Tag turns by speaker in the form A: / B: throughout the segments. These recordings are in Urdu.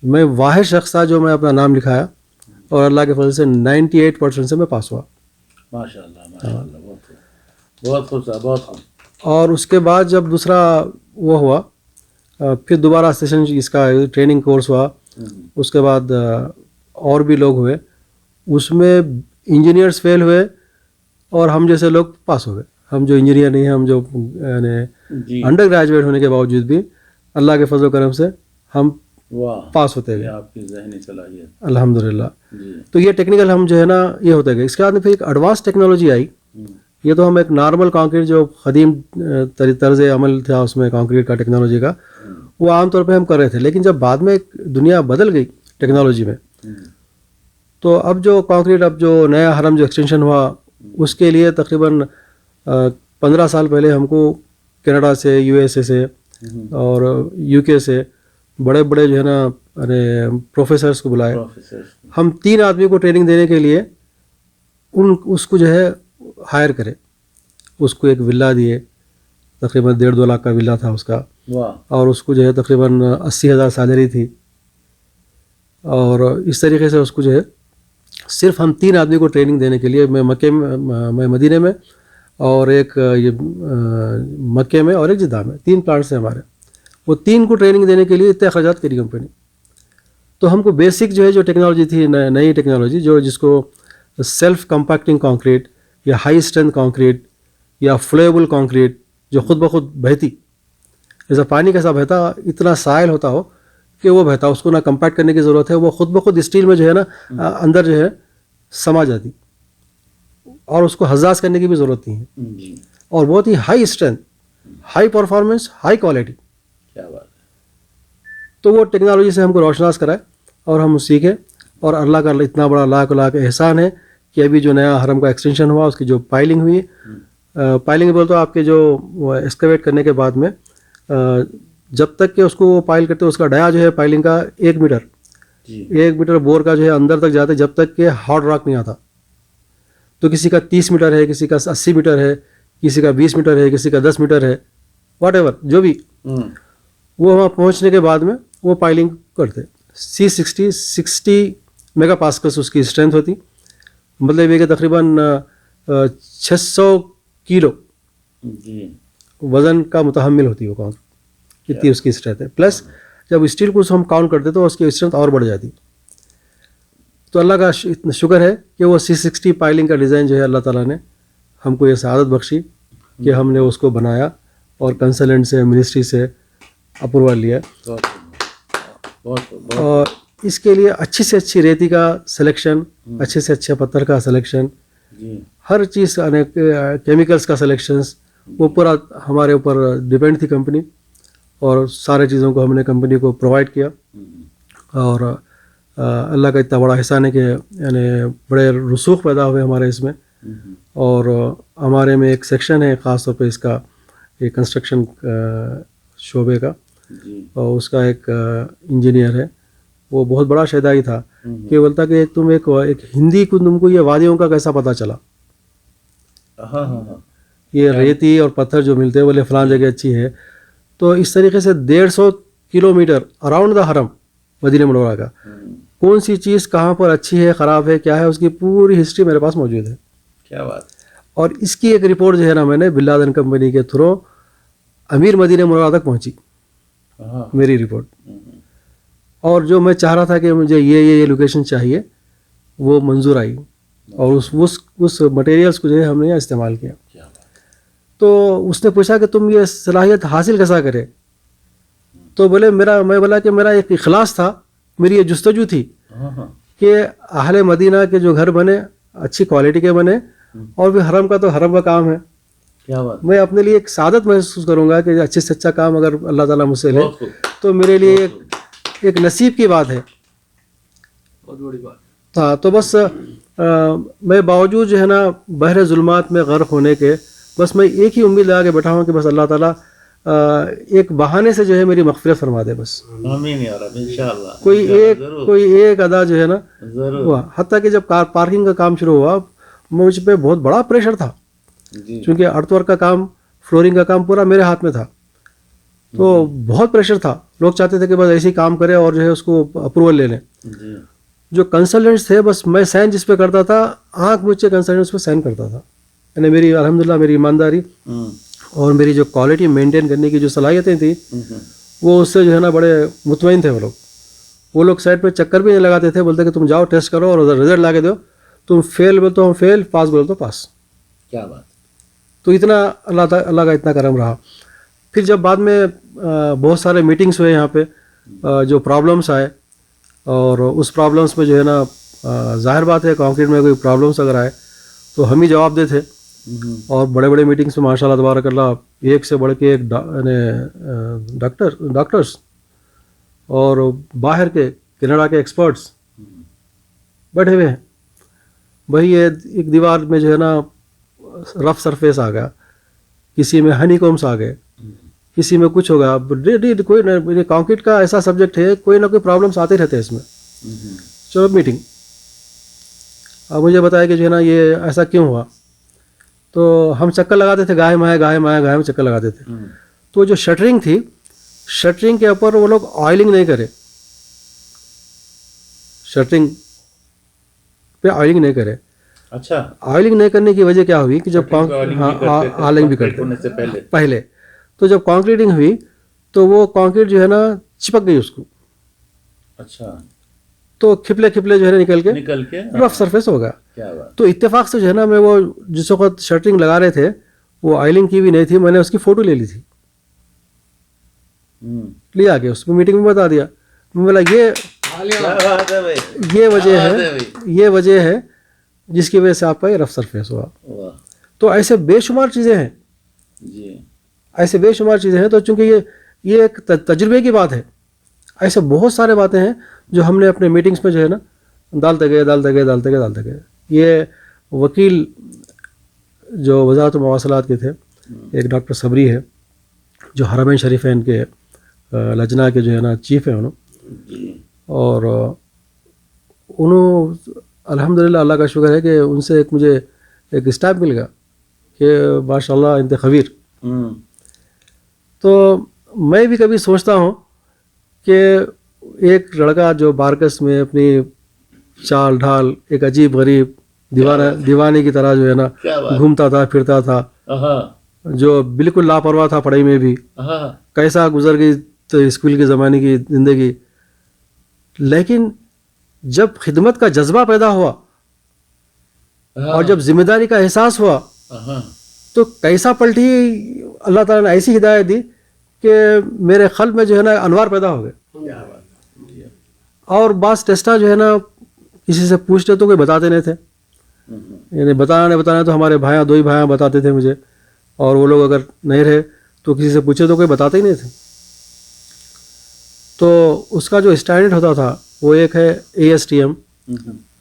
A: میں واحد شخص تھا جو میں اپنا نام لکھایا اور اللہ کے فضل سے 98% سے میں پاس ہوا.
B: ماشاء اللہ ماشاء اللہ، بہت خوب صاحب، بہت خوب.
A: اور اس کے بعد جب دوسرا وہ ہوا پھر دوبارہ سیشن اس کا ٹریننگ کورس ہوا. اس کے بعد اور بھی لوگ ہوئے، اس میں انجینئرس فیل ہوئے اور ہم جیسے لوگ پاس ہو گئے. ہم جو انجینئر نہیں ہیں، ہم جو یعنی انڈر گریجویٹ ہونے کے باوجود بھی اللہ کے فضل و کرم سے ہم پاس ہوتے گئے.
B: آپ کی ذہنی صلاحیت
A: الحمدللہ.
B: جی.
A: تو یہ ٹیکنیکل ہم جو ہے نا یہ ہوتے گئے. اس کے بعد میں پھر ایک ایڈوانس ٹیکنالوجی آئی. یہ تو ہم ایک نارمل کانکریٹ جو قدیم طرز عمل تھا اس میں کانکریٹ کا ٹیکنالوجی کا، وہ عام طور پہ ہم کر رہے تھے. لیکن جب بعد میں ایک دنیا بدل گئی ٹیکنالوجی میں، تو اب جو کانکریٹ اب جو نیا حرم جو ایکسٹینشن ہوا اس کے لیے تقریباً 15 سال پہلے ہم کو کینیڈا سے، یو ایس اے سے اور یو کے سے بڑے بڑے جو ہے نا پروفیسرس کو بلائے. ہم 3 آدمی کو ٹریننگ دینے کے لیے اس کو جو ہے ہائر کرے. اس کو ایک ولا دیے، تقریباً 1.5-2 لاکھ کا ولا تھا اس کا، اور اس کو جو ہے تقریباً 80,000 سیلری تھی. اور اس طریقے سے اس کو جو ہے صرف ہم 3 آدمی کو ٹریننگ دینے کے لیے، میں مدینے میں اور ایک یہ مکے میں اور ایک جدہ میں، 3 پلانٹس ہیں ہمارے. وہ 3 کو ٹریننگ دینے کے لیے اتنے اخراجات کری کمپنی. تو ہم کو بیسک جو ہے جو ٹیکنالوجی تھی، نئی ٹیکنالوجی جس کو سیلف کمپیکٹنگ کانکریٹ یا ہائی اسٹرینتھ کانکریٹ یا فلیبل کانکریٹ جو خود بخود بہتی، جیسا پانی کیسا بہتا، اتنا سائل ہوتا ہو کہ وہ بہتا، اس کو نہ کمپیکٹ کرنے کی ضرورت ہے، وہ خود بخود اسٹیل میں جو ہے نا اندر جو ہے سما جاتی، اور اس کو حساس کرنے کی بھی ضرورت نہیں ہے. اور بہت ہی high strength, high performance, high quality.
B: کیا بات ہے.
A: تو وہ ٹیکنالوجی سے ہم کو روشناس کرائے اور ہم سیکھے. اور اللہ کا اتنا بڑا لاکھ احسان ہے کہ ابھی جو نیا حرم کا ایکسٹینشن ہوا اس کی جو پائلنگ ہوئی، پائلنگ بولتے آپ کے جو ایکسکیویٹ کرنے کے بعد میں جب تک کہ اس کو وہ پائل کرتے اس کا ڈیا جو ہے پائلنگ کا 1 میٹر 1 میٹر بور کا جو ہے اندر تک جاتے جب تک کہ ہارڈ راک نہیں آتا. تو کسی کا 30 میٹر ہے، کسی کا 80 میٹر ہے، کسی کا 20 میٹر ہے، کسی کا 10 میٹر ہے، واٹ ایور جو بھی، وہ وہاں پہنچنے کے بعد میں وہ پائلنگ کرتے. C60 میگا پاسکلس اس کی اسٹرینتھ ہوتی، مطلب یہ کہ تقریباً 600 کلو وزن کا متحمل ہوتی ہے وہ کاؤنٹ، کتنی اس کی اسٹرینتھ ہے. پلس جب اسٹیل کو ہم کاؤنٹ کرتے تو اس کی اسٹرینتھ اور بڑھ جاتی. تو اللہ کا شکر ہے کہ وہ C60 پائلنگ کا ڈیزائن جو ہے اللہ تعالیٰ نے ہم کو یہ سعادت بخشی کہ ہم نے اس کو بنایا اور کنسلٹنٹ سے، منسٹری سے اپروول لیا. اور اس کے لیے اچھی سے اچھی ریتی کا سلیکشن، اچھے سے اچھے پتھر کا سلیکشن، ہر چیز کیمیکلز کا سلیکشنز، وہ پورا ہمارے اوپر ڈیپینڈ تھی کمپنی. اور سارے چیزوں کو ہم نے کمپنی کو پرووائڈ کیا. اور اللہ کا اتنا بڑا احسان ہے کہ یعنی بڑے رسوخ پیدا ہوئے ہمارے اس میں. اور ہمارے میں ایک سیکشن ہے خاص طور پہ اس کا ایک کنسٹرکشن شعبے کا، اور اس کا ایک انجینئر ہے، وہ بہت بڑا شہدائی تھا کہ بولتا کہ تم ایک ہندی کو تم کو یہ وادیوں کا کیسا پتہ چلا، یہ ریتی اور پتھر جو ملتے ہیں بولے فلان جگہ اچھی ہے. تو اس طریقے سے 150 کلومیٹر اراؤنڈ دا حرم مدینہ منورہ کا کون سی چیز کہاں پر اچھی ہے، خراب ہے، کیا ہے، اس کی پوری ہسٹری میرے پاس موجود ہے.
B: کیا بات.
A: اور اس کی ایک رپورٹ جو ہے نا میں نے بن لادن کمپنی کے تھرو امیر مدینہ منورہ تک پہنچی میری رپورٹ. اور جو میں چاہ رہا تھا کہ مجھے یہ لوکیشن چاہیے وہ منظور آئی، اور اس مٹیریلس کو جو ہے ہم نے استعمال کیا. تو اس نے پوچھا کہ تم یہ صلاحیت حاصل کیسا کرے؟ تو بولے میں بولا کہ میرا ایک اخلاص تھا، میری یہ جستجو تھی کہ اہل مدینہ کے جو گھر بنے اچھی کوالٹی کے بنے، اور پھر حرم کا تو حرم کا کام ہے. میں اپنے لیے ایک سعادت محسوس کروں گا کہ اچھے سے اچھا کام اگر اللہ تعالیٰ مجھ سے لے تو میرے لیے ایک نصیب کی بات ہے،
B: بہت بڑی بات.
A: ہاں. تو بس میں باوجود جو ہے نا بحر ظلمات میں غرق ہونے کے، بس میں ایک ہی امید لگا کے بیٹھا ہوں کہ بس اللہ تعالیٰ ایک بہانے سے جو ہے میری مغفرت فرما دے. بس
B: آمین یا رب، انشاءاللہ.
A: کوئی ایک ادا جو ہے نا ہوا. حتیٰ کہ جب پارکنگ کا کام شروع ہوا مجھ پہ بہت بڑا پریشر تھا، چونکہ ارتھ ورک کا کام، فلورنگ کا کام پورا میرے ہاتھ میں تھا، تو بہت پریشر تھا. لوگ چاہتے تھے کہ بس ایسے ہی کام کرے اور جو ہے اس کو اپروول لے لیں.
B: جی
A: جو کنسلٹنٹس تھے بس میں سائن جس پہ کرتا تھا آنکھ مجھ سے کنسلٹنٹس پہ سائن کرتا تھا. یعنی میری الحمدللہ میری ایمانداری اور میری جو کوالٹی مینٹین کرنے کی جو صلاحیتیں تھیں وہ اس سے جو ہے نا بڑے مطمئن تھے. وہ لوگ سائڈ پہ چکر بھی نہیں لگاتے تھے, بولتے کہ تم جاؤ ٹیسٹ کرو اور ادھر رزلٹ لا کے دو, تم فیل بول تو ہم فیل, پاس بول تو پاس.
B: کیا بات.
A: تو اتنا اللہ کا اتنا کرم رہا. پھر جب بعد میں بہت سارے میٹنگس ہوئے یہاں پہ, جو پرابلمس آئے اور اس پرابلمس میں جو ہے نا ظاہر بات ہے کانکریٹ میں کوئی پرابلمس اگر آئے تو ہم ہی جواب دے تھے. اور بڑے بڑے میٹنگس میں ماشاء اللہ تبارک اللہ ایک سے بڑھ کے ایک ڈاکٹرس اور باہر کے کینیڈا کے ایکسپرٹس بیٹھے ہوئے ہیں. وہی ایک دیوار میں جو ہے نا رف سرفیس آ گیا, کسی میں ہنی کومس آ گئے, کسی میں کچھ ہوگا. کوئی نہ کانکریٹ کا ایسا سبجیکٹ ہے کوئی نہ کوئی پرابلمس آتے رہتے ہیں اس میں. چلو میٹنگ, اب مجھے بتایا کہ جو ہے نا یہ ایسا کیوں ہوا. تو ہم چکر لگاتے تھے گاہے میں چکر لگاتے تھے. تو جو شٹرنگ تھی, شٹرنگ کے اوپر وہ لوگ آئلنگ نہیں کرے, شٹرنگ پہ آئلنگ نہیں کرے.
B: اچھا,
A: آئلنگ نہیں کرنے کی وجہ کیا ہوئی کہ جب آئلنگ بھی کرتے پہلے, تو جب کانکریٹنگ ہوئی تو وہ کانکریٹ جو ہے نا چپک گئی اس کو.
B: اچھا,
A: تو کھپلے جو ہے نا نکل کے رف سرفیس ہو گیا. تو اتفاق سے جو ہے نا میں وہ جس وقت شٹرنگ لگا رہے تھے وہ آئلنگ کی بھی نہیں تھی, میں نے اس کی فوٹو لے لی تھی, لیا کے اس میں میٹنگ میں بتا دیا. میں بولا یہ وجہ ہے جس کی وجہ سے آپ کا یہ رف سرفیس ہوا. تو ایسے بے شمار چیزیں ہیں, ایسے بے شمار چیزیں ہیں. تو چونکہ یہ ایک تجربے کی بات ہے, ایسے بہت سارے باتیں ہیں جو ہم نے اپنے میٹنگس میں جو ہے نا ڈالتے گئے. یہ وکیل جو وزارت مواصلات کے تھے, ایک ڈاکٹر صبری ہے جو حرمین شریفین کے لجنہ کے جو ہے نا چیف ہیں اور انہوں الحمدللہ اللہ کا شکر ہے کہ ان سے مجھے ایک اسٹیمپ مل گیا کہ ماشاء اللہ انت خبیر. تو میں بھی کبھی سوچتا ہوں کہ ایک لڑکا جو بارکس میں اپنی چال ڈھال ایک عجیب غریب دیوانے کی طرح جو ہے نا گھومتا تھا پھرتا تھا, جو بالکل لاپرواہ تھا پڑھائی میں بھی, کیسا گزر گئی تو اسکول کے زمانے کی زندگی. لیکن جب خدمت کا جذبہ پیدا ہوا اور جب ذمہ داری کا احساس ہوا تو کیسا پلٹی اللہ تعالیٰ نے ایسی ہدایت دی کہ میرے قلب میں جو ہے نا انوار پیدا ہو گئے. اور بعض ٹیسٹا جو ہے نا کسی سے پوچھتے تو کوئی بتاتے نہیں تھے, یعنی بتانا تو ہمارے دو ہی بھائیاں بتاتے تھے مجھے, اور وہ لوگ اگر نہیں رہے تو کسی سے پوچھے تو کوئی بتاتے ہی نہیں تھے. تو اس کا جو اسٹینڈرڈ ہوتا تھا وہ ایک ہے ASTM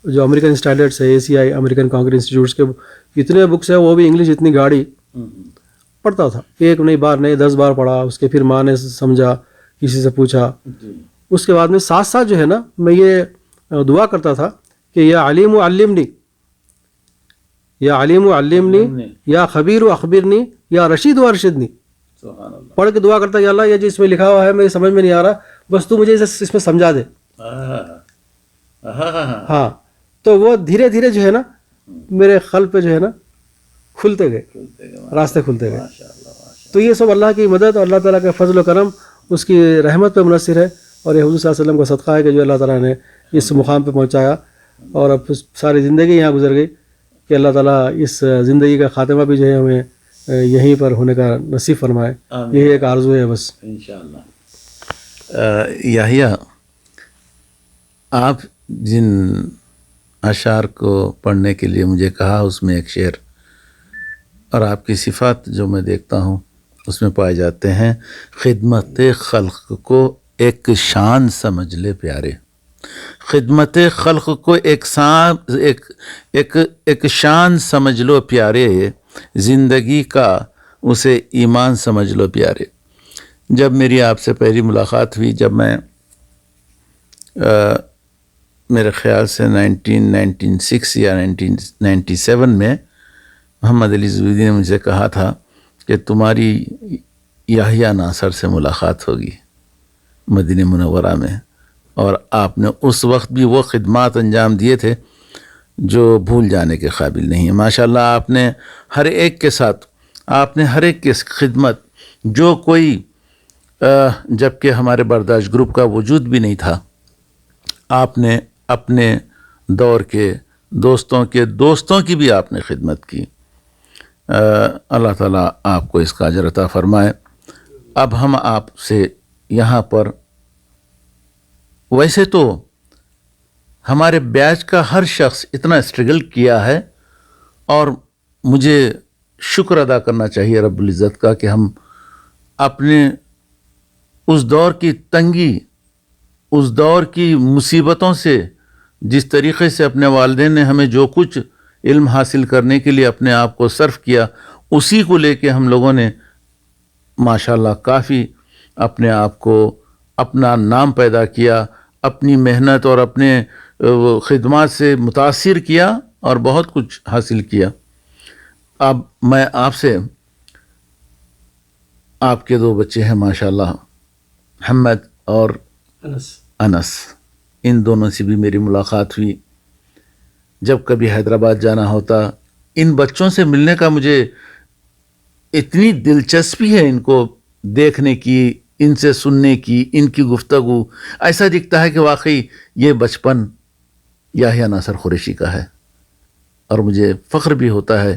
A: جو امریکن اسٹینڈرڈس ہے, ACI امریکن کانکریٹ انسٹیٹیوٹس کے اتنے بکس ہیں, وہ بھی انگلش اتنی گاڑی پڑھتا تھا, ایک نہیں بار نہیں 10 بار پڑھا. اس کے پھر ماں نے سمجھا, کسی سے پوچھا. اس کے بعد میں ساتھ جو ہے نا میں یہ دعا کرتا تھا کہ یا علیم علمنی, یا علیم علمنی, یا خبیر اخبرنی, یا رشید ارشدنی. پڑھ کے دعا کرتا کہ اللہ یہ جو اس میں لکھا ہوا ہے میری سمجھ میں نہیں آ رہا, بس تو مجھے اس میں سمجھا دے. ہاں, تو وہ دھیرے دھیرے جو ہے نا میرے قلب پہ جو ہے نا کھلتے گئے, راستے کھلتے گئے. تو یہ سب اللہ کی مدد اور اللہ تعالیٰ کا فضل و کرم, اس کی رحمت پہ منحصر ہے. اور یہ حضور صلی اللہ علیہ وسلم کا صدقہ ہے کہ جو اللہ تعالیٰ نے اس مقام پہ پہنچایا, اور اب ساری زندگی یہاں گزر گئی کہ اللہ تعالیٰ اس زندگی کا خاتمہ بھی جو ہے ہمیں یہیں پر ہونے کا نصیب فرمائے. یہی ایک آرزو ہے بس
B: انشاءاللہ. یحییٰ, آپ جن اشعار کو پڑھنے کے لیے مجھے کہا اس میں ایک شعر اور آپ کی صفات جو میں دیکھتا ہوں اس میں پائے جاتے ہیں. خدمت خلق کو ایک شان سمجھ لے پیارے, خدمت خلق کو ایک شان سمجھ لو پیارے, زندگی کا اسے ایمان سمجھ لو پیارے. جب میری آپ سے پہلی ملاقات ہوئی, جب میں میرے خیال سے 1996 یا 1997 میں محمد علی زبیدی نے مجھے کہا تھا کہ تمہاری یحییٰ ناصر سے ملاقات ہوگی. مدینہ منورہ میں، اور آپ نے اس وقت بھی وہ خدمات انجام دیے تھے جو بھول جانے کے قابل نہیں ہیں. ماشاءاللہ آپ نے ہر ایک کے ساتھ، آپ نے ہر ایک کی خدمت، جو کوئی جبکہ ہمارے برداشت گروپ کا وجود بھی نہیں تھا، آپ نے اپنے دور کے دوستوں کی بھی آپ نے خدمت کی. اللہ تعالیٰ آپ کو اس کا اجر عطا فرمائے. اب ہم آپ سے یہاں پر، ویسے تو ہمارے بیچ کا ہر شخص اتنا اسٹرگل کیا ہے، اور مجھے شکر ادا کرنا چاہیے رب العزت کا کہ ہم اپنے اس دور کی تنگی، اس دور کی مصیبتوں سے، جس طریقے سے اپنے والدین نے ہمیں جو کچھ علم حاصل کرنے کے لیے اپنے آپ کو صرف کیا، اسی کو لے کے ہم لوگوں نے ماشاءاللہ کافی اپنے آپ کو، اپنا نام پیدا کیا، اپنی محنت اور اپنے خدمات سے متاثر کیا اور بہت کچھ حاصل کیا. اب میں آپ سے، آپ کے 2 بچے ہیں ماشاءاللہ، محمد اور انس، ان دونوں سے بھی میری ملاقات ہوئی. جب کبھی حیدرآباد جانا ہوتا، ان بچوں سے ملنے کا مجھے اتنی دلچسپی ہے، ان کو دیکھنے کی، ان سے سننے کی، ان کی گفتگو، ایسا دکھتا ہے کہ واقعی یہ بچپن یحییٰ ناصر قریشی کا ہے. اور مجھے فخر بھی ہوتا ہے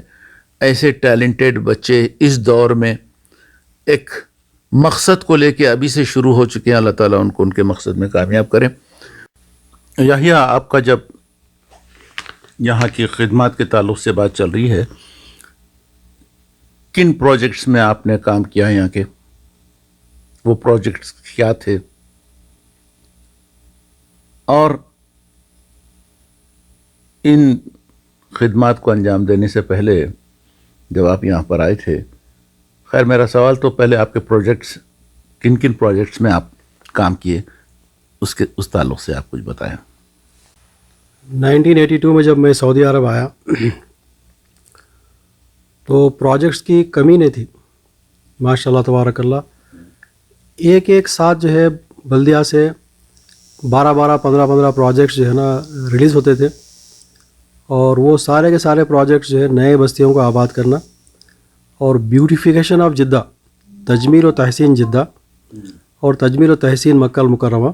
B: ایسے ٹیلنٹڈ بچے اس دور میں ایک مقصد کو لے کے ابھی سے شروع ہو چکے ہیں. اللہ تعالیٰ ان کو ان کے مقصد میں کامیاب کریں. یحییٰ، آپ کا جب یہاں کی خدمات کے تعلق سے بات چل رہی ہے، کن پروجیکٹس میں آپ نے کام کیا ہے؟ یہاں کے وہ پروجیکٹس کیا تھے؟ اور ان خدمات کو انجام دینے سے پہلے جب آپ یہاں پر آئے تھے، خیر میرا سوال تو پہلے آپ کے پروجیکٹس، کن کن پروجیکٹس میں آپ کام کیے، اس تعلق سے آپ کچھ بتائیں.
A: 1982 میں جب میں سعودی عرب آیا تو پروجیکٹس کی کمی نہیں تھی، ماشاء اللہ تبارک اللہ. ایک ساتھ جو ہے بلدیہ سے 15 پروجیکٹس جو ہے نا ریلیز ہوتے تھے، اور وہ سارے کے سارے پروجیکٹس جو ہے نئے بستیوں کو آباد کرنا، اور بیوٹیفیکیشن آف جدہ، تجمیل و تحسین جدہ اور تجمیل و تحسین مکہ المکرمہ،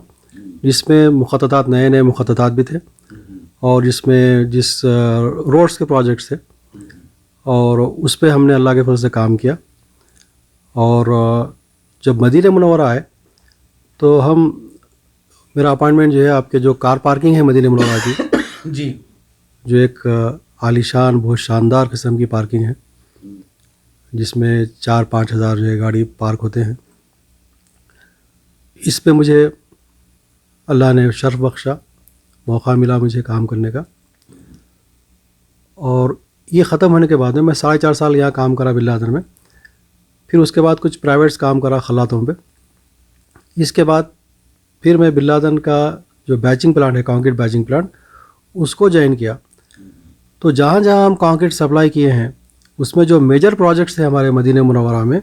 A: جس میں مخططات، نئے مخططات بھی تھے، اور جس روڈس کے پروجیکٹس تھے، اور اس پہ ہم نے اللہ کے فضل سے کام کیا. اور جب مدینہ منورہ آئے تو میرا اپائنٹمنٹ جو ہے آپ کے جو کار پارکنگ ہے مدینہ منورہ کی،
B: جی،
A: جو ایک عالی شان، بہت شاندار قسم کی پارکنگ ہے، جس میں 4-5 ہزار جو ہے گاڑی پارک ہوتے ہیں، اس پہ مجھے اللہ نے شرف بخشا، موقع ملا مجھے کام کرنے کا. اور یہ ختم ہونے کے بعد میں 4.5 سال یہاں کام کرا بن لادن میں. پھر اس کے بعد کچھ پرائیویٹس کام کرا خلاتوں پہ. اس کے بعد پھر میں بن لادن کا جو بیچنگ پلانٹ ہے، کانکریٹ بیچنگ پلانٹ، اس کو جوائن کیا. تو جہاں جہاں ہم کانکریٹ سپلائی کیے ہیں، اس میں جو میجر پروجیکٹس ہیں ہمارے مدینہ منورہ میں،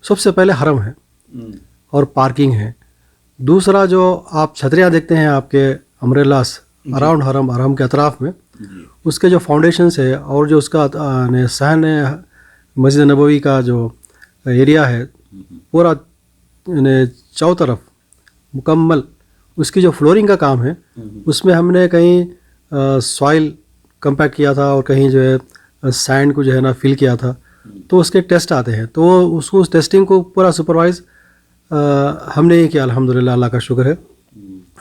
A: سب سے پہلے حرم ہے اور پارکنگ ہے. دوسرا جو آپ چھتریاں دیکھتے ہیں آپ کے امبریلاس اراؤنڈ حرم کے اطراف میں، اس کے جو فاؤنڈیشنس ہے اور جو اس کا صحن مسجد نبوی کا جو ایریا ہے، پورا چاروں طرف مکمل اس کی جو فلورنگ کا کام ہے، اس میں ہم نے کہیں سوائل کمپیکٹ کیا تھا اور کہیں جو ہے سینڈ کو جو ہے نا فل کیا تھا. تو اس کے ٹیسٹ آتے ہیں، تو اس ٹیسٹنگ کو پورا سپروائز ہم نے یہ کیا، الحمدللہ، اللہ کا شکر ہے.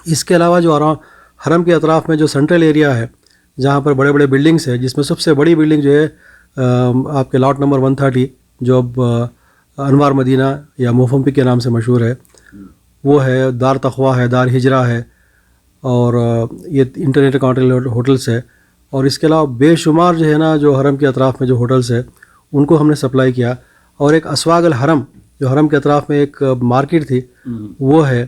A: اس کے علاوہ جو حرم کے اطراف میں جو سینٹرل ایریا ہے، جہاں پر بڑے بڑے بلڈنگس ہیں، جس میں سب سے بڑی بلڈنگ جو ہے آپ کے لاٹ نمبر 130، جو اب انوار مدینہ یا موفمپی کے نام سے مشہور ہے، وہ ہے. دار تقویٰ ہے، دار ہجرہ ہے، اور یہ انٹرکانٹیننٹل ہوٹلس ہے. اور اس کے علاوہ بے شمار جو ہے نا جو حرم کے اطراف میں جو ہوٹلس ہے، ان کو ہم نے سپلائی کیا. اور ایک اسواق الحرم، جو حرم کے اطراف میں ایک مارکیٹ تھی، وہ ہے.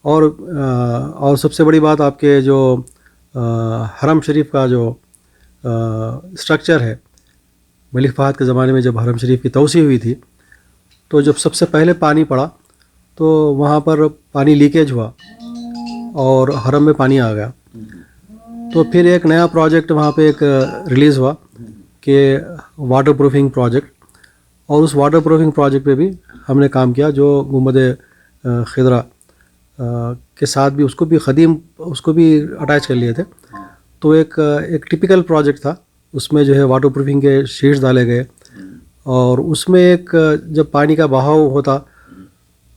A: اور سب سے بڑی بات، آپ کے جو حرم شریف کا جو اسٹرکچر ہے، ملک فہد کے زمانے میں جب حرم شریف کی توسیع ہوئی تھی، تو جب سب سے پہلے پانی پڑا تو وہاں پر پانی لیکیج ہوا اور حرم میں پانی آ گیا. تو پھر ایک نیا پروجیکٹ وہاں پہ ایک ریلیز ہوا کہ واٹر پروفنگ پروجیکٹ, اور اس واٹر پروفنگ پروجیکٹ پہ بھی ہم نے کام کیا, جو گنبد خضرا کے ساتھ بھی اس کو بھی اٹیچ کر لیے تھے. تو ایک ٹپیکل پروجیکٹ تھا, اس میں جو ہے واٹر پروفنگ کے شیٹس ڈالے گئے, اور اس میں ایک جب پانی کا بہاؤ ہوتا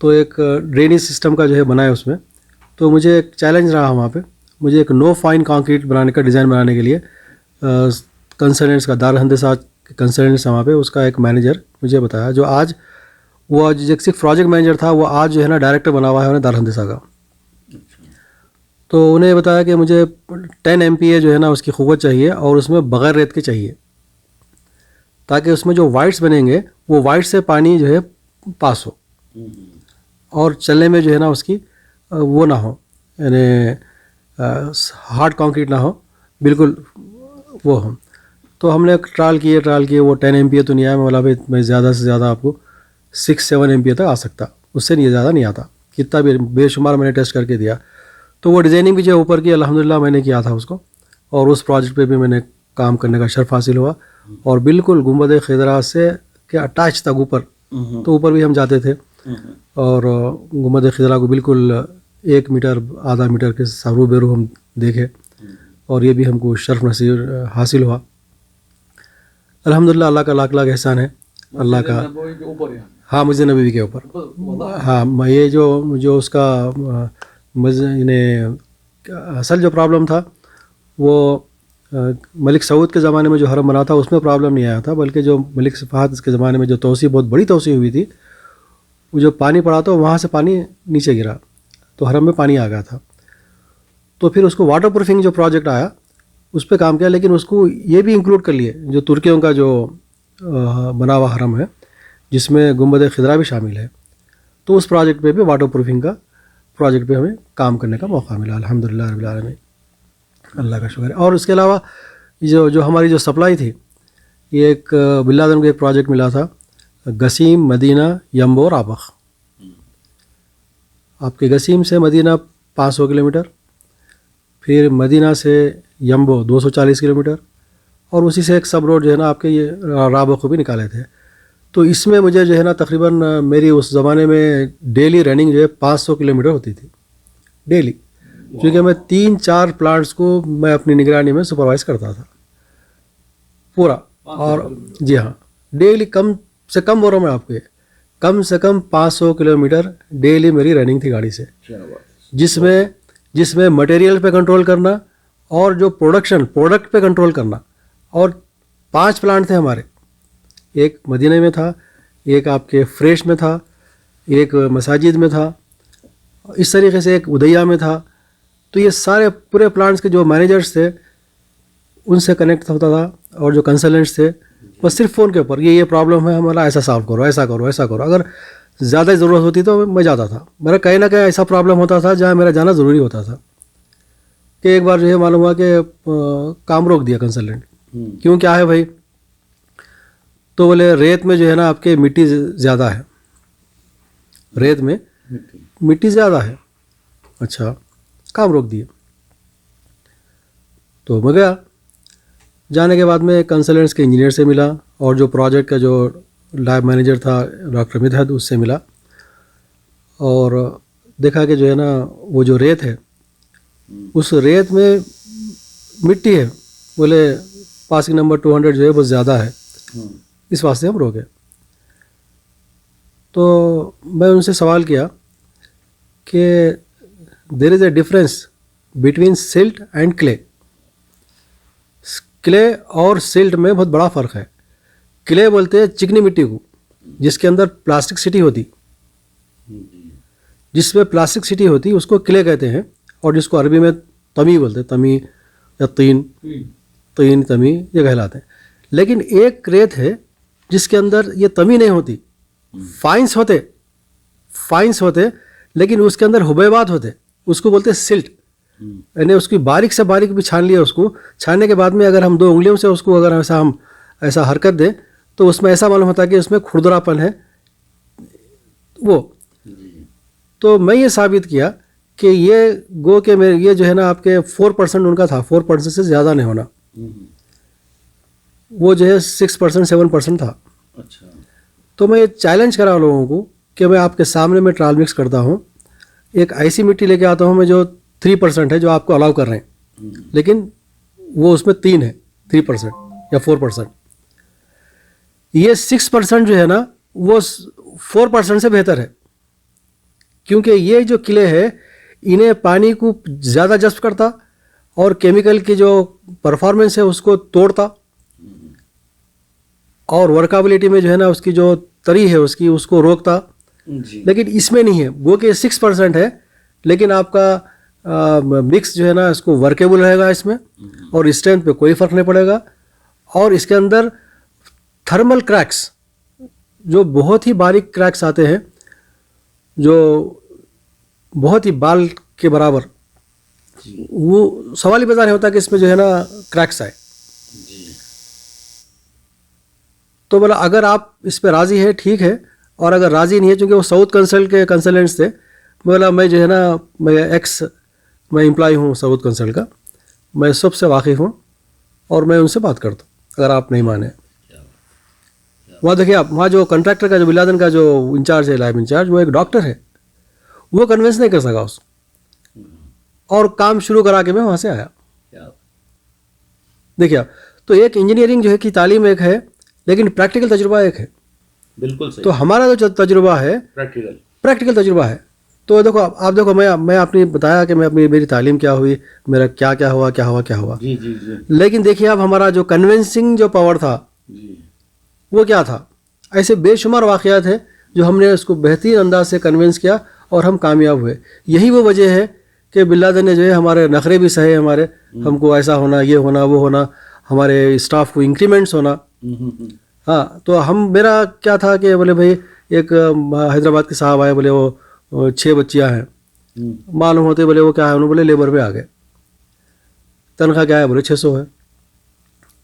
A: تو ایک ڈرینیج سسٹم کا جو ہے بنایا اس میں. تو مجھے ایک چیلنج رہا وہاں پہ, مجھے ایک نو فائن کانکریٹ بنانے کا ڈیزائن بنانے کے لیے کنسلٹنٹس کا دارالہندسہ کنسلٹنٹس وہاں پہ اس کا ایک مینیجر مجھے بتایا, جو آج وہ صرف پروجیکٹ مینیجر تھا, وہ آج جو ہے نا ڈائریکٹر بنا ہوا ہے انہیں دارالہندسہ کا. تو انہیں بتایا کہ مجھے 10 MPa جو ہے نا اس کی قوت چاہیے, اور اس میں بغیر ریت کے چاہیے, تاکہ اس میں جو وائٹس بنیں گے وہ وائٹ سے پانی جو ہے پاس ہو, اور چلنے میں جو ہے نا اس کی وہ نہ ہو, یعنی ہارڈ کانکریٹ نہ ہو, بالکل وہ ہو. تو ہم نے ٹرائل کیے, وہ 10 MPa تو نہیں آیا. میں بولا بھائی میں زیادہ سے زیادہ آپ کو 6-7 MPa تک آ سکتا, اس سے زیادہ نہیں آتا. کتنا بھی بے شمار میں نے ٹیسٹ کر کے دیا. تو وہ ڈیزائننگ بھی جو اوپر کی الحمدللہ میں نے کیا تھا اس کو, اور اس پروجیکٹ پہ بھی میں نے کام کرنے کا شرف حاصل ہوا. اور بالکل گنبد خضرا سے کہ اٹیچ تک اوپر, تو اوپر بھی ہم جاتے تھے, اور گنبد خضرا کو بالکل 1 میٹر آدھا میٹر کے سارو بیرو ہم دیکھے, اور یہ بھی ہم کو شرف نصیب حاصل ہوا. الحمدللہ اللہ کا لاکھ لاکھ احسان ہے اللہ کا. ہاں, مسجد نبوی کے اوپر. ہاں, یہ جو اس کا اصل جو پرابلم تھا وہ ملک سعود کے زمانے میں جو حرم بنا تھا اس میں پرابلم نہیں آیا تھا, بلکہ جو ملک فہد کے زمانے میں جو توسیع, بہت بڑی توسیع ہوئی تھی, وہ جو پانی پڑا تھا وہاں سے پانی نیچے گرا تو حرم میں پانی آ گیا تھا. تو پھر اس کو واٹر پروفنگ جو پروجیکٹ آیا اس پہ کام کیا, لیکن اس کو یہ بھی انکلوڈ کر لیے جو ترکیوں کا جو بنا ہوا حرم ہے جس میں گنبد خضرا بھی شامل ہے. تو اس پروجیکٹ پہ بھی واٹر پروفنگ کا پروجیکٹ پہ ہمیں کام کرنے کا موقع ملا, الحمدللہ رب العالمین, اللہ کا شکر ہے. اور اس کے علاوہ جو ہماری جو سپلائی تھی, یہ ایک بلادن کو ایک پروجیکٹ ملا تھا, گسیم, مدینہ, یمبو اور آبخ. آپ کے گسیم سے مدینہ 500 کلومیٹر, پھر مدینہ سے یمبو 240 کلومیٹر, اور اسی سے ایک سب روڈ جو ہے نا آپ کے یہ رابخ کو بھی نکالے تھے. تو اس میں مجھے جو ہے نا تقریباً میری اس زمانے میں ڈیلی رننگ جو ہے 500 کلومیٹر ہوتی تھی ڈیلی, کیونکہ میں 3-4 پلانٹس کو میں اپنی نگرانی میں سپروائز کرتا تھا پورا. اور جی ہاں, ڈیلی کم سے کم بول رہا ہوں میں آپ کے, کم سے کم 500 کلومیٹر ڈیلی میری رننگ تھی گاڑی سے, جس میں مٹیریل پہ کنٹرول کرنا اور جو پروڈکٹ پہ کنٹرول کرنا. اور 5 پلانٹ تھے ہمارے, ایک مدینہ میں تھا, ایک آپ کے فریش میں تھا, ایک مساجد میں تھا, اس طریقے سے ایک ادیہ میں تھا. تو یہ سارے پورے پلانٹس کے جو مینیجرز تھے ان سے کنیکٹ ہوتا تھا, اور جو کنسلٹنٹس تھے وہ صرف فون کے اوپر یہ پرابلم ہے ہمارا, ایسا سالو کرو, ایسا کرو, ایسا کرو. اگر زیادہ ضرورت ہوتی تو میں جاتا تھا. میرا کہیں نہ کہیں ایسا پرابلم ہوتا تھا جہاں میرا جانا ضروری ہوتا تھا, کہ ایک بار جو ہے معلوم ہوا کہ کام روک دیا کنسلٹنٹ. کیوں, کیا ہے بھائی؟ تو بولے ریت میں جو ہے نا آپ کے مٹی زیادہ ہے, ریت میں مٹی زیادہ ہے. اچھا, کام روک دیا. تو میں گیا, جانے کے بعد میں کنسلٹنٹس کے انجینئر سے ملا, اور جو پروجیکٹ کا جو لیب مینیجر تھا ڈاکٹر مدحت, اس سے ملا, اور دیکھا کہ جو ہے نا وہ جو ریت ہے اس ریت میں مٹی ہے. بولے پاسنگ نمبر 200 جو ہے بہت زیادہ ہے, اس واسطے ہم روکے. تو میں ان سے سوال کیا کہ there is a difference between silt and clay. Clay اور سلٹ میں بہت بڑا فرق ہے. کلے بولتے ہیں چکنی مٹی کو, جس کے اندر پلاسٹک سٹی ہوتی, جس میں پلاسٹک سٹی ہوتی اس کو کلے کہتے ہیں, اور جس کو عربی میں تمی بولتے ہیں, تمی یا تین تمی یہ کہلاتے ہیں. لیکن ایک ریت ہے جس کے اندر یہ تمی نہیں ہوتی, فائنس ہوتے لیکن اس کے اندر حبیبات ہوتے, اس کو بولتے ہیں سلٹ. یعنی اس کی باریک سے باریک بھی چھان لیا, اس کو چھاننے کے بعد میں اگر ہم 2 انگلیوں سے اس کو اگر ایسا حرکت دیں تو اس میں ایسا معلوم ہوتا ہے کہ اس میں کھردرا پن ہے. وہ تو میں یہ ثابت کیا کہ یہ گو کہ میرے یہ جو ہے نا آپ کے 4% ان کا تھا, 4% سے زیادہ نہیں ہونا, وہ جو ہے 6% 7% تھا.
C: اچھا.
A: تو میں یہ چیلنج کرا لوگوں کو کہ میں آپ کے سامنے میں ٹرال مکس کرتا ہوں, ایک ایسی مٹی لے کے آتا ہوں میں جو 3% ہے جو آپ کو الاؤ کر رہے ہیں, لیکن وہ اس میں 3 ہے, 3% یا 4%. یہ 6% جو ہے نا وہ 4% سے بہتر ہے, کیونکہ یہ جو کلے ہے انہیں پانی کو زیادہ جذب کرتا اور کیمیکل کی جو پرفارمنس ہے اس کو توڑتا, اور ورکابلٹی میں جو ہے نا اس کی جو تری ہے اس کو روکتا. لیکن اس میں نہیں ہے, وہ کہ 6% ہے لیکن آپ کا مکس جو ہے نا اس کو ورکیبل رہے گا اس میں, اور اسٹرینتھ پہ کوئی فرق نہیں پڑے گا. اور اس کے اندر تھرمل کریکس جو بہت ہی باریک کریکس آتے ہیں جو بہت ہی بال کے برابر, وہ سوال ہی پیدا نہیں ہوتا کہ اس میں جو ہے نا کریکس آئے. تو بولا اگر آپ اس پہ راضی ہے ٹھیک ہے, اور اگر راضی نہیں ہے, چونکہ وہ ساؤتھ کنسلٹ کے کنسلٹنٹس تھے, بولا میں جو ہے نا میں امپلائی ہوں ساؤتھ کنسلٹ کا, میں سب سے واقف ہوں اور میں ان سے بات کرتا ہوں اگر آپ نہیں مانے. وہاں دیکھیے آپ, وہاں جو کنٹریکٹر کا جو بن لادن کا جو انچارج ہے, لائب انچارج, وہ ایک ڈاکٹر ہے, وہ کنونس نہیں کر سکا اس, اور کام شروع کرا کے میں وہاں سے آیا. دیکھیے آپ, تو ایک انجینئرنگ جو ہے کی تعلیم ایک ہے لیکن پریکٹیکل تجربہ ایک ہے.
C: بالکل صحیح.
A: تو ہمارا جو تجربہ ہے پریکٹیکل تجربہ ہے. تو دیکھو آپ دیکھو, میں اپنی بتایا کہ میری تعلیم کیا ہوئی, میرا کیا ہوا.
C: جی جی جی.
A: لیکن دیکھیے آپ, ہمارا جو کنونسنگ جو پاور تھا وہ کیا تھا. ایسے بے شمار واقعات ہیں جو ہم نے اس کو بہترین انداز سے کنونس کیا اور ہم کامیاب ہوئے. یہی وہ وجہ ہے کہ بن لادن نے جو ہے ہمارے نخرے بھی سہے, ہمارے ہم کو ایسا ہونا, یہ ہونا, وہ ہونا, ہمارے اسٹاف کو انکریمنٹس ہونا. ہاں, تو میرا کیا تھا کہ بولے بھائی ایک حیدرآباد کے صاحب آئے, بولے وہ 6 بچیاں ہیں, معلوم ہوتے بولے وہ کیا ہے, انہوں بولے لیبر پہ آ گئے, تنخواہ کیا ہے, بولے 600 ہے.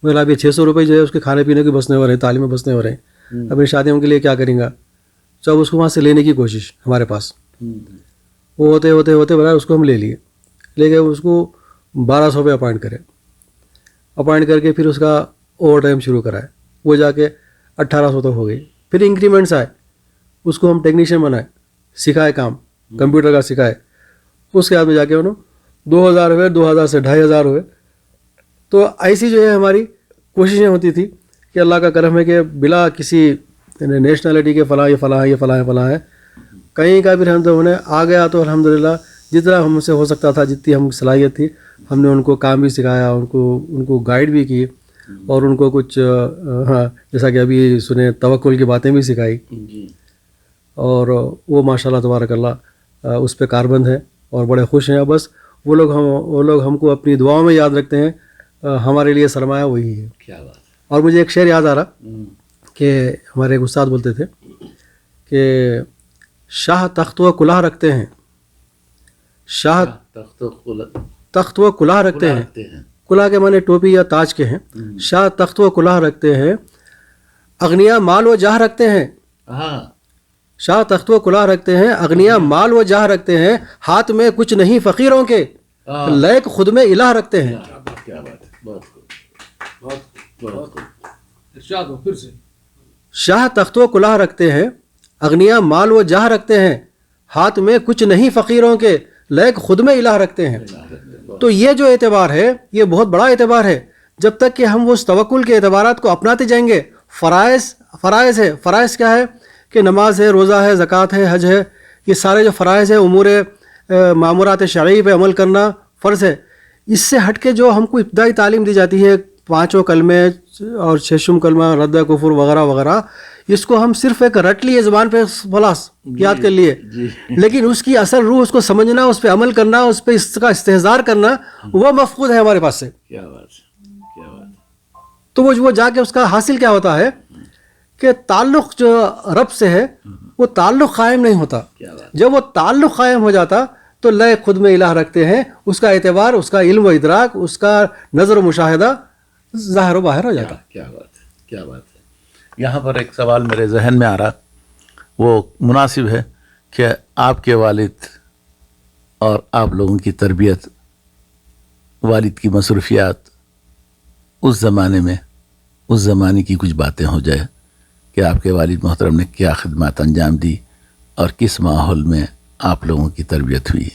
A: بولا اب یہ 600 روپئے جو ہے اس کے کھانے پینے کے بسنے ہو رہے ہیں, تعلیم میں بسنے ہو رہے ہیں, اپنی شادیوں کے لیے کیا کریں گا. تو اب اس کو وہاں سے لینے کی کوشش ہمارے پاس, وہ ہوتے بولا اس کو ہم لے کے اس کو 1200 پہ اپائنٹ کر کے پھر اس کا اوور ٹائم شروع کرائے, وہ جا کے 1800 تک ہو گئی. پھر انکریمنٹس آئے, اس کو ہم ٹیکنیشین بنائے, سکھائے کام کمپیوٹر کا سکھائے. اس کے بعد میں جا کے انہوں 2000 ہوئے, 2000 سے 2500 ہوئے. تو ایسی جو ہے ہماری کوششیں ہوتی تھی کہ اللہ کا کرم ہے کہ بلا کسی نیشنلٹی کے فلاں ہے, کہیں کا بھی ہم تو انہیں آ گیا تو الحمدللہ جتنا ہم سے ہو سکتا تھا, جتنی ہم صلاحیت تھی, ہم نے ان کو کام بھی سکھایا, ان کو گائیڈ بھی کی, اور ان کو کچھ جیسا کہ ابھی سنے توکل کی باتیں بھی سکھائی. اور وہ ماشاءاللہ تبارک اللہ اس پہ کاربند ہے اور بڑے خوش ہیں. بس وہ لوگ ہم کو اپنی دعاؤں میں یاد رکھتے ہیں, ہمارے لیے سرمایہ وہی ہے.
C: کیا بات.
A: اور مجھے ایک شعر یاد آ رہا کہ ہمارے ایک استاد بولتے تھے کہ شاہ تخت و کلاه رکھتے ہیں, شاہ تخت و کلاه رکھتے ہیں, کلاه کے معنی ٹوپی یا تاج کے ہیں. شاہ تخت و کلاه رکھتے ہیں, اغنیا مال و جاہ رکھتے ہیں. شاہ تخت و کلاه رکھتے ہیں, اغنیا مال و جاہ رکھتے ہیں, ہاتھ میں کچھ نہیں فقیروں کے, لیک خود میں الہ رکھتے ہیں.
C: کیا بات ہے, بہت
A: شاہ تخت و کلاه رکھتے ہیں, اغنیا مال و جاہ رکھتے ہیں, ہاتھ میں کچھ نہیں فقیروں کے, لیک خود میں الہ رکھتے ہیں. تو یہ جو اعتبار ہے یہ بہت بڑا اعتبار ہے. جب تک کہ ہم اس توکل کے اعتبارات کو اپناتے جائیں گے, فرائض ہے. فرائض کیا ہے کہ نماز ہے, روزہ ہے, زکوٰۃ ہے, حج ہے, یہ سارے جو فرائض ہیں, امور معمورات شرعی پہ عمل کرنا فرض ہے. اس سے ہٹ کے جو ہم کو ابتدائی تعلیم دی جاتی ہے, 5 کلمے اور 6 کلمہ, رد کفر وغیرہ وغیرہ, اس کو ہم صرف ایک رٹ لیے زبان پہ خلاص یاد کر لیے, لیکن اس کی اصل روح, اس کو سمجھنا, اس پہ عمل کرنا, اس پہ اس کا استحضار کرنا, وہ مفقود ہے ہمارے پاس سے.
C: کیا بات, کیا بات.
A: تو وہ جا کے اس کا حاصل کیا ہوتا ہے کہ تعلق جو رب سے ہے وہ تعلق قائم نہیں ہوتا. جب وہ تعلق قائم ہو جاتا تو لئے خود میں الہ رکھتے ہیں, اس کا اعتبار, اس کا علم و ادراک, اس کا نظر و مشاہدہ ظاہر و باہر ہو جاتا.
C: کیا بات ہے, کیا بات ہے.
B: یہاں پر ایک سوال میرے ذہن میں آ رہا, وہ مناسب ہے کہ آپ کے والد اور آپ لوگوں کی تربیت، والد کی مصروفیات، اس زمانے میں اس زمانے کی کچھ باتیں ہو جائے کہ آپ کے والد محترم نے کیا خدمات انجام دی اور کس ماحول میں آپ لوگوں کی تربیت ہوئی.